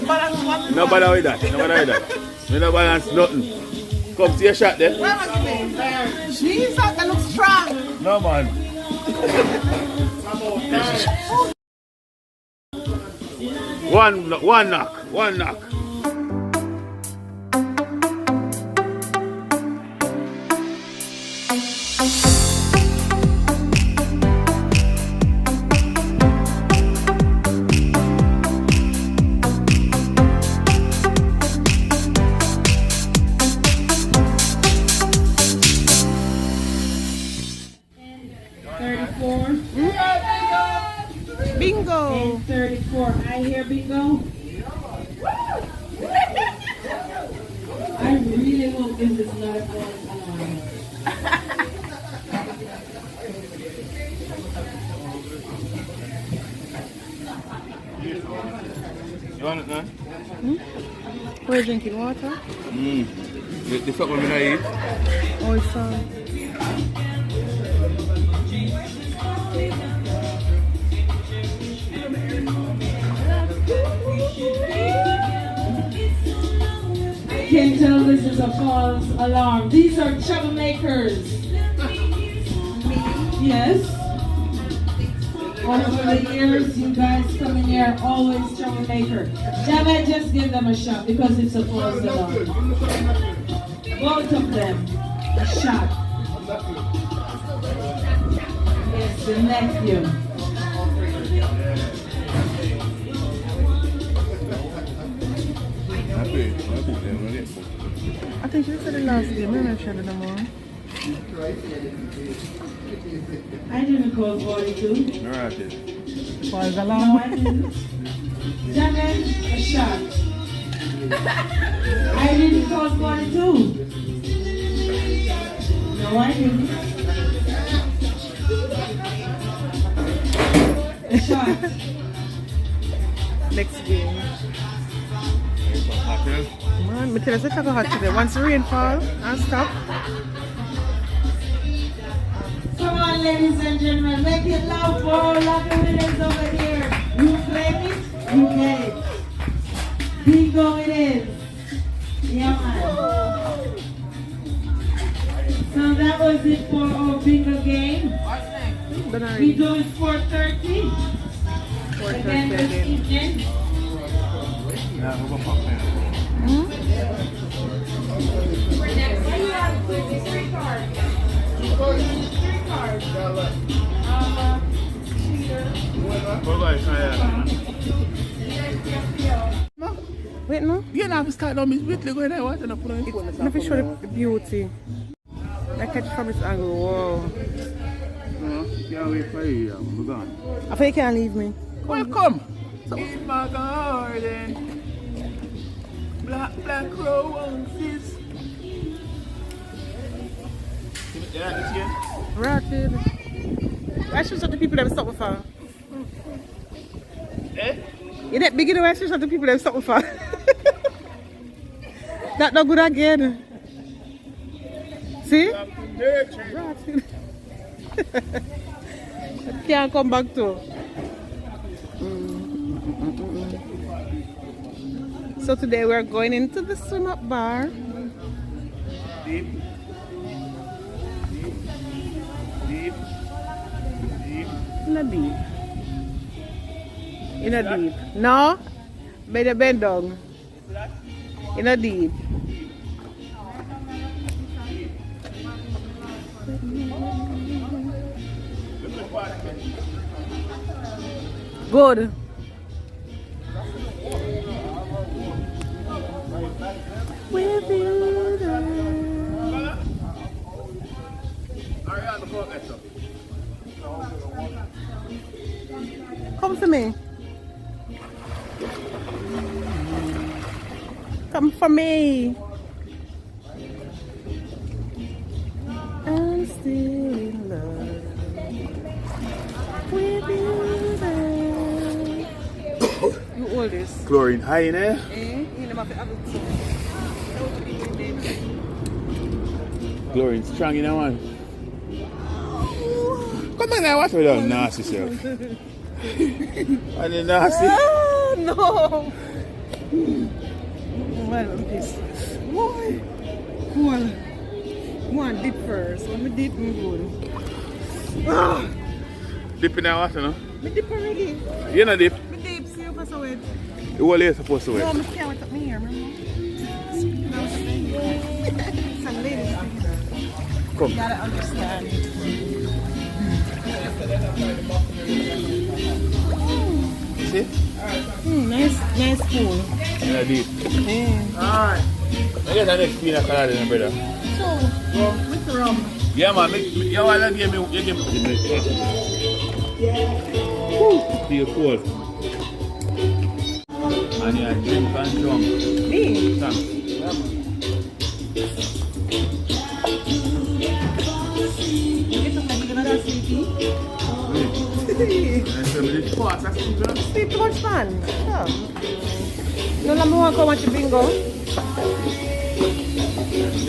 balance one. No bother with that. No bother with that. Me no balance nothing. Come see a shot then. Jesus, that looks strong. No man. One knock. Bingo! And 34. I hear bingo. I really hope this is not a false alarm. You want it now? We're drinking water. This what we're gonna eat. Oh, it's fine. I can tell this is a false alarm. These are troublemakers. Yes. Over the years, you guys come in here, always troublemaker. Janet, just give them a shot because it's a false alarm. Both of them, a shot. Yes, the nephew. I think you said the last game. I'm not sure anymore. I didn't call 42. Alright. False No, alarm. I didn't. Janet, a shot. I didn't call 42. No, I didn't. A shot. Next game. Man, me tell you, it's hot today. Once the rain fall and stop. Come on, ladies and gentlemen, make it loud for all of the winners over here. You claim it, you get it. Bingo it is. Yeah, man. So that was it for our bingo game. We do it 4:30. Again this evening. Wait, no? You know, I start on Miss Whitley going there. What? And I put on your phone. Let me show the beauty. I catch from this angle. Whoa. Can't wait for you. I'm gone. I think you can't leave me. Welcome. In my garden. Black roses. Yeah, this year. Rotted. Why should the people that stop for? Eh? You that big, why should the people that stop for? That not good again. See? Rotted. Can't come back to. So today we're going into the swim up bar. Deep. In a deep. In a deep. No? By the bend down. In a deep. Good. With you there. Come to me. Come for me. I'm still in love with you there. You oldest. Chlorine high in there. Chlorine strong in there, man. Come on now, watch me down, nasty self. And the nasty. Oh, no. Well, this. Why? Cool. One dip first. Let me dip me good. Ah! Dip in the water, no? Me dip already. You know dip? Me dip, see you pass away. You all are supposed to wait. No, me can't wait up me here, remember? It's a lady. Come. You gotta understand. See? Nice pool. Yeah, deep. Yeah. Alright. I get the next pina colada then, brother. So, with the rum. Yeah, man. You want to give me. You give me. Feel cold. And you drink and drunk. Me? Thanks. You get something another sleepy? Sleep too much fun. Yeah. No, let me want to go watch the bingo. Yeah,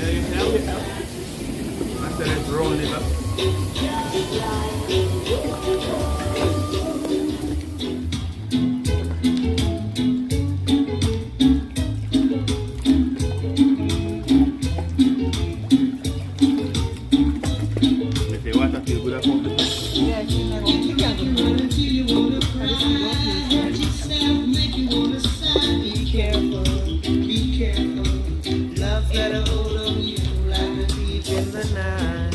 you have it now. After it's rolling it up. If you want to feel good at home, Yeah, you can't do Be careful. Love got a hold on you like a thief in the night.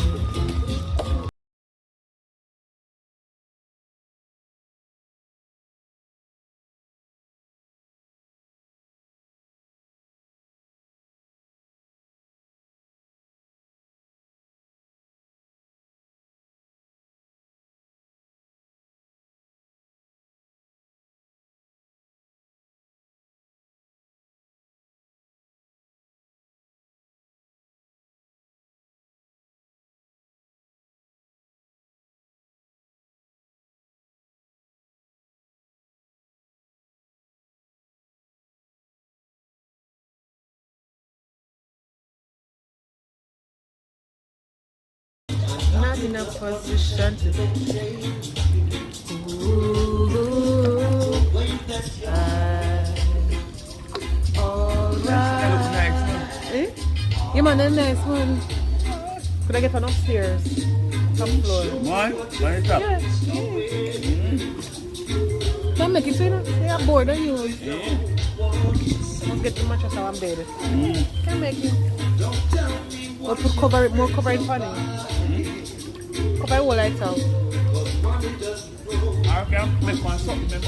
Not in a position to change. Alright. Eh? Yeah, man, that's nice one. Could I get one upstairs? Top floor. One? On the top? Yeah. Don't make it so you know. They are bored, don't you? Yeah. Don't get too much of our bed. Can't make it. Or put cover it, more cover in funny. Cover it all lights out. I can make one something,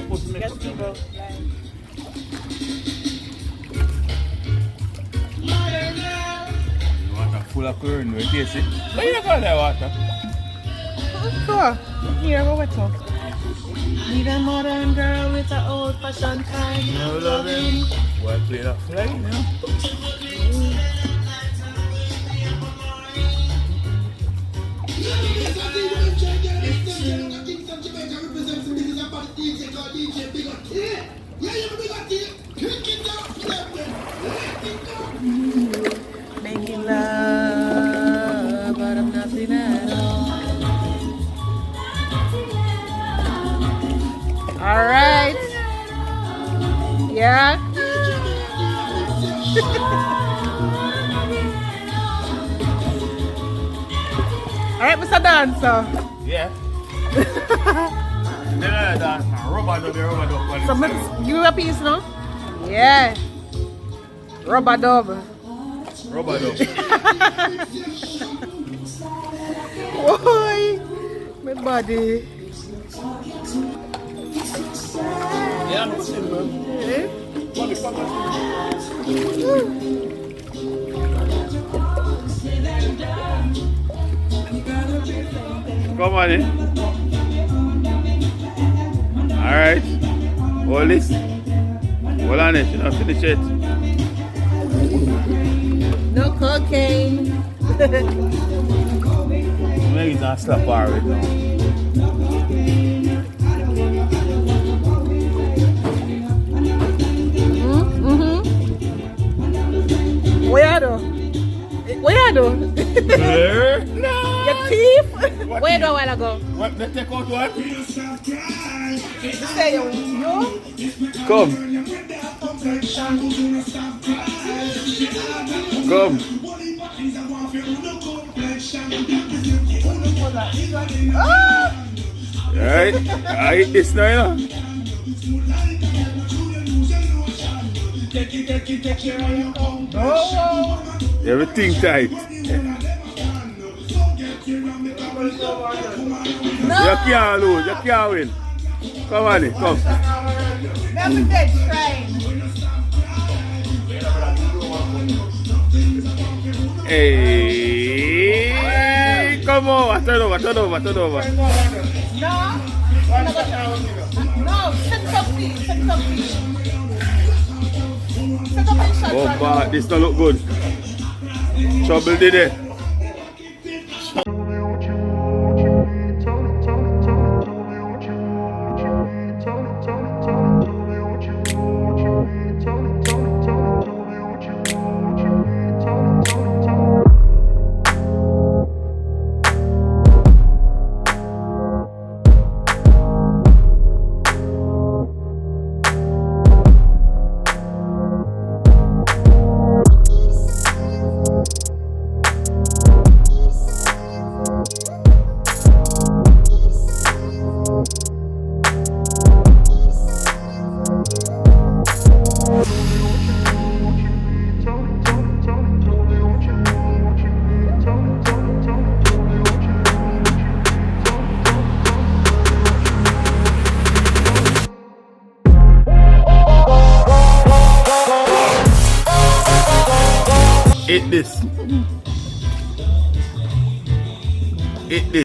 put me. Yes, people. Water full of current, you taste it? Where you got that water? Sure. Here, go with her. Need a modern girl with an old-fashioned kind No of loving. loving. Well, play that flag, you know? Making love, but I'm nothing at all. All right. Yeah. All right, Mr. Dancer. Yeah. Then I dance rubber dub. So give you a piece now. Yeah. Rubber dub. Rubber dub. Boy, my body. Yeah, I'm simple. Eh? Come on in. Alright. Hold this. Hold on it, you don't finish it. No cocaine. Maybe it's not slap bar right now. What you do? What you do? No. Your teeth? What Where you teeth? do a while ago? What? Let's take out what? You say you? Come. Come. Alright, I eat this now, you know. Everything tight. You can't lose, you can't win. Come on, come. Never dead train. Hey, come on, turn over. No. No, set up feet. Set up in shot. Oh, but this don't look good. Trouble did it. Eat this. Eat this.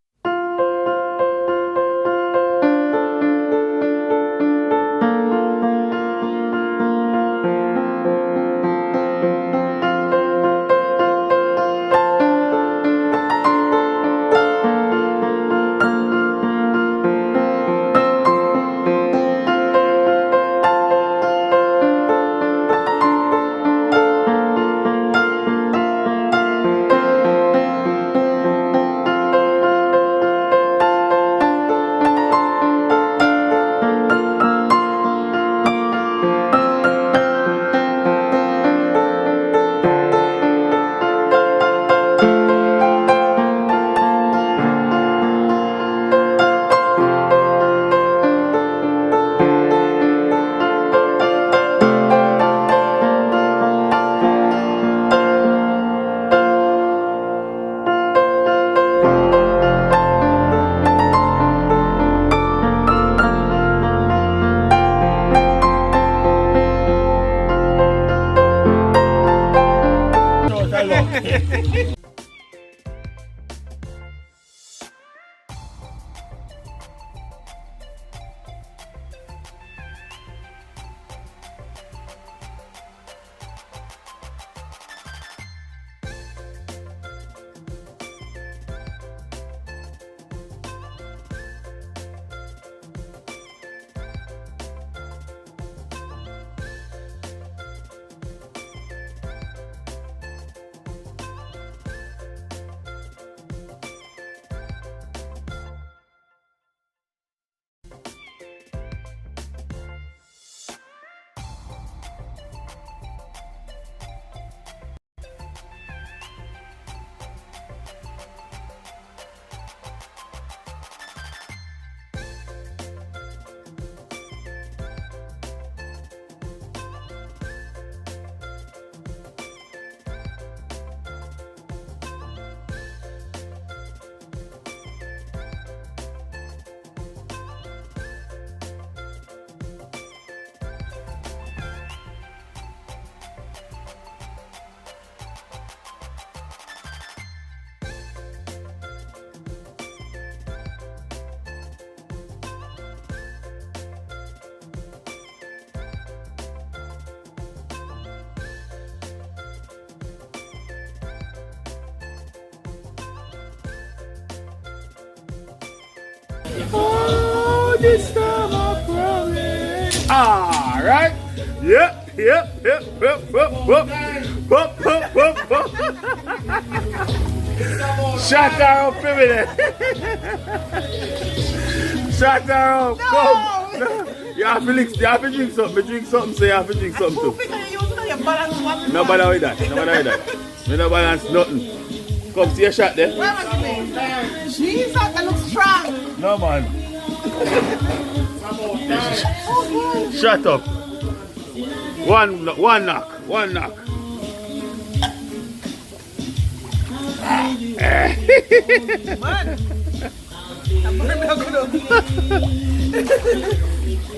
Oh, this time I promise. All right. Yep. Shut her up, baby. Shut her up. Come. You have to drink something. You drink something, so you have to drink something too. No bother with that. No bother with that. You no balance nothing. Come see a shot there. Jesus, that looks strong. No man. Shut up. One knock.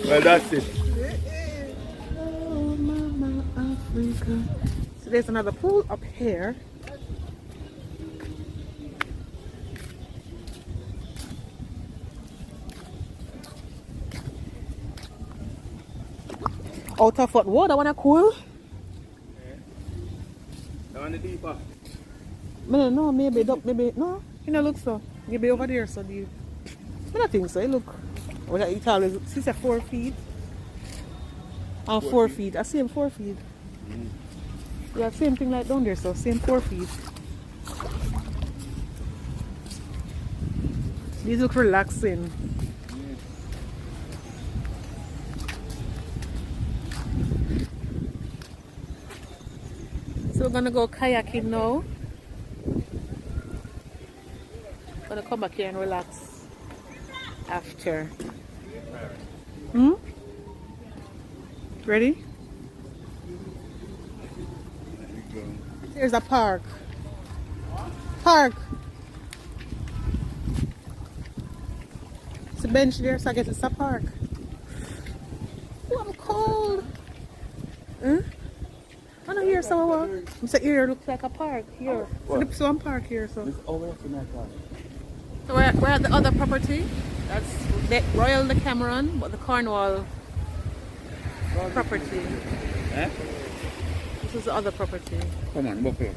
Well, that's it. Oh, Mama Africa. So there's another pool up here. Out of what water, wanna cool? That one the deeper. No, maybe no. You know, look so. Maybe over there, so deep. I don't think so. You look. Well, it always. She said 4 feet. 4 feet. I see him 4 feet. Yeah, same thing like down there, so same 4 feet. These look relaxing. So we're gonna go kayaking now. Gonna come back here and relax after. Ready? There's a park. It's a bench there, so I guess it's a park. Oh, I'm cold. I don't hear someone. It's here looks like a park here. It's one park here, so. So we're at the other property. That's the Royal Decameron, but the Cornwall property. Eh? This is the other property. Come on, buffalo.